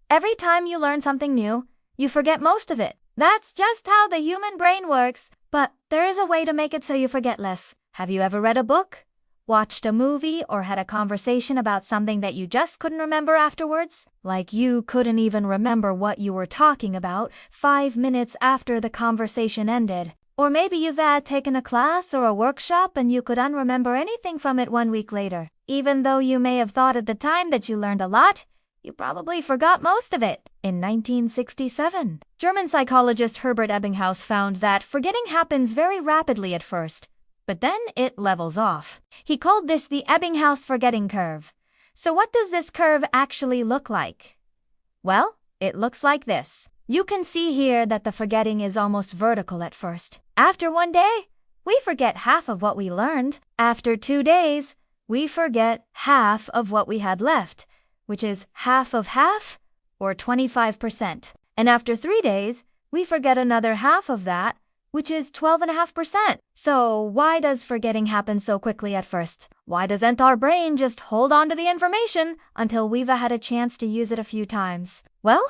Every time you learn something new, you forget most of it. That's just how the human brain works. But there is a way to make it so you forget less. Have you ever read a book, watched a movie, or had a conversation about something that you just couldn't remember afterwards? Like you couldn't even remember what you were talking about 5 minutes after the conversation ended. Or maybe you've taken a class or a workshop and you could unremember anything from it 1 week later. Even though you may have thought at the time that you learned a lot, you probably forgot most of it. In 1967, German psychologist Herbert Ebbinghaus found that forgetting happens very rapidly at first, but then it levels off. He called this the Ebbinghaus forgetting curve. So what does this curve actually look like? Well, it looks like this. You can see here that the forgetting is almost vertical at first. After 1 day, we forget half of what we learned. After 2 days, we forget half of what we had left, which is half of half, or 25%. And after 3 days, we forget another half of that, which is 12.5%. So why does forgetting happen so quickly at first? Why doesn't our brain just hold on to the information until we've had a chance to use it a few times? Well,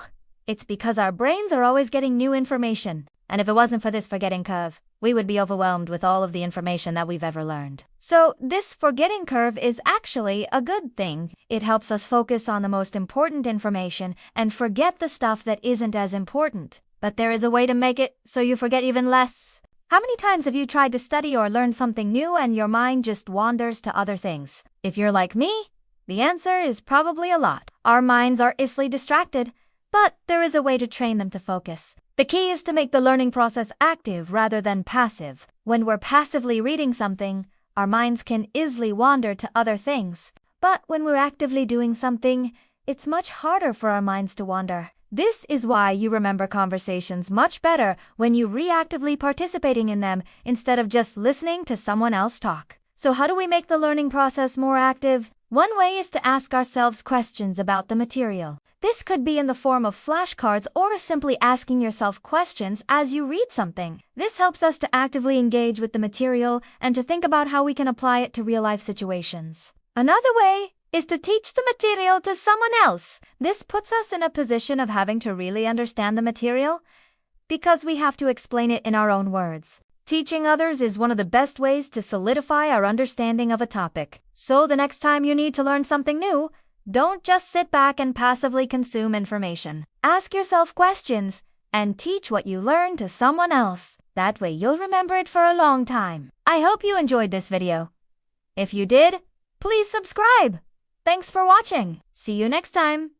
it's because our brains are always getting new information. And if it wasn't for this forgetting curve, we would be overwhelmed with all of the information that we've ever learned. So this forgetting curve is actually a good thing. It helps us focus on the most important information and forget the stuff that isn't as important. But there is a way to make it so you forget even less. How many times have you tried to study or learn something new and your mind just wanders to other things? If you're like me, the answer is probably a lot. Our minds are easily distracted, but there is a way to train them to focus. The key is to make the learning process active rather than passive. When we're passively reading something, our minds can easily wander to other things. But when we're actively doing something, it's much harder for our minds to wander. This is why you remember conversations much better when you reactively participating in them instead of just listening to someone else talk. So how do we make the learning process more active? One way is to ask ourselves questions about the material. This could be in the form of flashcards or simply asking yourself questions as you read something. This helps us to actively engage with the material and to think about how we can apply it to real-life situations. Another way is to teach the material to someone else. This puts us in a position of having to really understand the material because we have to explain it in our own words. Teaching others is one of the best ways to solidify our understanding of a topic. So the next time you need to learn something new, don't just sit back and passively consume information. Ask yourself questions and teach what you learn to someone else. That way you'll remember it for a long time. I hope you enjoyed this video. If you did, please subscribe. Thanks for watching. See you next time.